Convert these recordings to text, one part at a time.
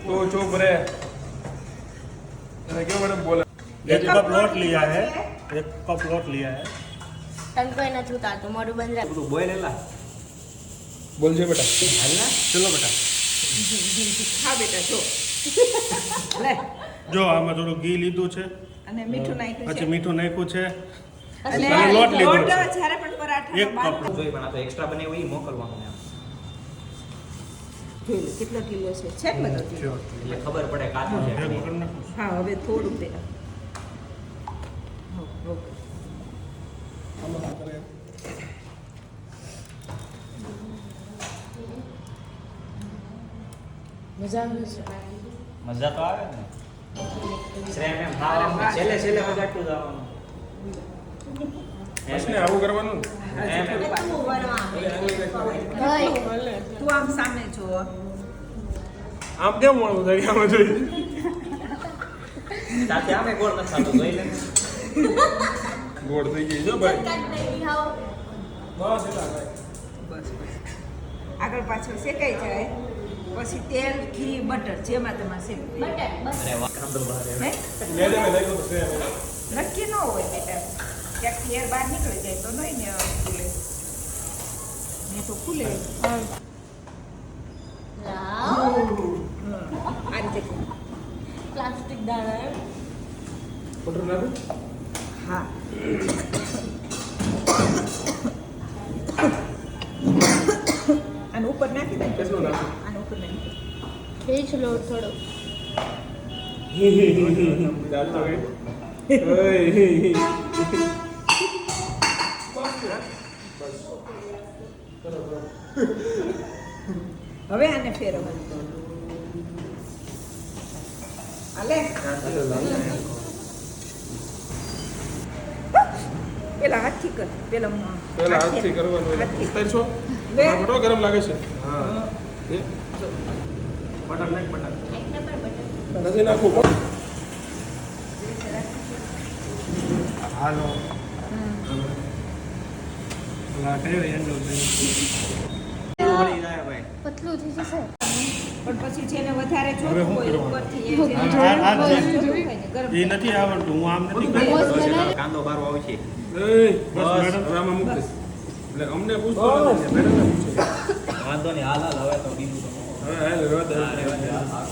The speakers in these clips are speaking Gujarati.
तो चुप रहे। क्यों मैडम बोला? एक कप लोट लिया है, एक कप लोट लिया है। तनको एना छूता तो मोरू बंद रख तू बोल लेला। बोल जे बेटा। हालना चलो बेटा। હા બેટા જો લે જો આમાં થોડું ઘી લીધું છે અને મીઠું નાખ્યું છે પછી મીઠું નાખ્યું છે અને અને લોટ લીધો લોટ છે જ્યારે પણ પરાઠા એક કપ જોઈ પણ આ તો એક્સ્ટ્રા બને હોય મોકલવાનું એમ જોઈ લો કેટલો કિલો છે ને બધો કિલો એટલે ખબર પડે કાચું છે કે નહીં. હા હવે થોડું બેટા મજા આવે છે મજા તો આવે ને શ્રેમ એમ ખાવાનું છેલ્લે છેલ્લે વગાડતું જવાનું બસ ને આવું કરવાનું ને? એમ એમ. તું આમ સામે જો આમ કેમ મળવું થાય આમાં જોઈ? સાથે આમે ગોળ નથી થતું જોઈ લે ગોળ થઈ ગઈ જો ભાઈ. બસ એટલા બસ બસ આગળ પાછળ શેકાઈ જાય પછી તેલ ઘી બટર જેમાં તમારે શેકવું હોય. બટર બસ અરે વાહ કાંદો બહાર હે? મેં લાગ્યો તો છે નક્કી ન હોય બેટા ક્યાંક તેલ બહાર નીકળી જાય તો નહીં ને ખુલે ને તો ખુલે લાવ આ રીતે ખુલે. પ્લાસ્ટિક દાણા બટર નાખું? હા આને ઉપર નાખી દે કેટલું નાખું? આને ઉપર નાખી દે. ખેંચ લો થોડો ચાલ તો ગઈ. ઓય. હવે આને ફેરવવાનું હાલે પેલા હાથથી કર પેલા પહેલા હાથથી કરવાનું હોય. હાથથી. ઉતારશો? લે. બટો ગરમ લાગે છે. હા. એ. બટર નાખ બટર એક નંબર બટર નથી નાખવું. હાલો ઓલા કયો એંગલ છે વળી જાય ભાઈ પતલું થઈ જશે પણ પછી જેને વધારે હવે જોતું શું હોય કરવાનું? ઉપરથી એ આ- જેને આ વધારે જે- જોતું હોય ને ગરમ એ નથી આવડતું હું આમ નથી બધું કરતો. બસ બનાય. કાંદો બારો આવશે એ, બસ મેડમ. હવે આમાં મૂક દે. એટલે અમને પૂછતો નથી, મેડમને પૂછે. વાંધો નહીં હાલ હાલ હવે તો બીજું તો હવે હાલ, રહેવા દે. હા, રહેવા દે, હાલ, હાલ.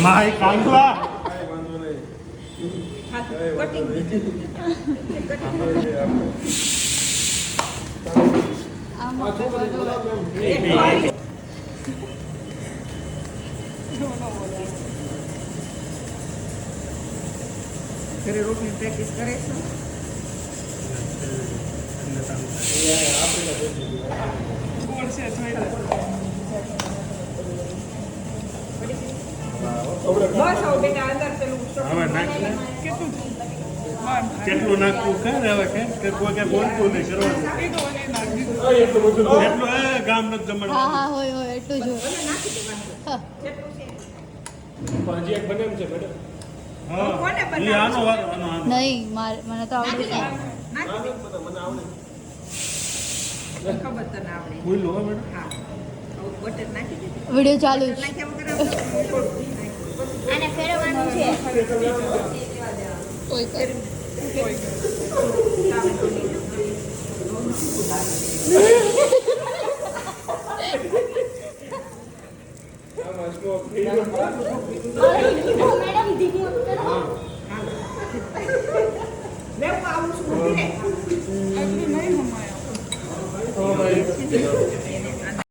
માય કાંગલા કાંઈ વાંધો નહીં. હાથ કાંઈ વાંધો કટિંગ નહીં. આમાં કરવાનું ઘરે રોટલી પ્રેક્ટિસ કરે છે બસ હવે બેટા અંદર પેલું હવે નાખ ને. કેટલું નાખવું કે હવે કે કોઈ કે બોલતું નહીં કરવાનું એટલું બધું લો. એટલું એ ગામ નથી હા જમવાનું હા હોય હોય એટલું જ હોય નાખી દેવાનું હા. જેટલું છે પણ હજી એક બને એમ છે મેડમ. હા કોને બનાવે ઈ આનો વારો આનો આનો નહીં મને તો આવડે છે નાખી દે મને આવડે. ખબર તને આવડે ભૂલો હો મેડમ હા હવે બટર નાખી દીધું વિડિયો ચાલુ છે નાખ્યા વગર આને ફેરવવાનું છે કોઈ કર આમાં smoke થઈ ગયો. મેડમ ધીમું કરો લે હું આવું છું ઊભી રહે. Oh my God.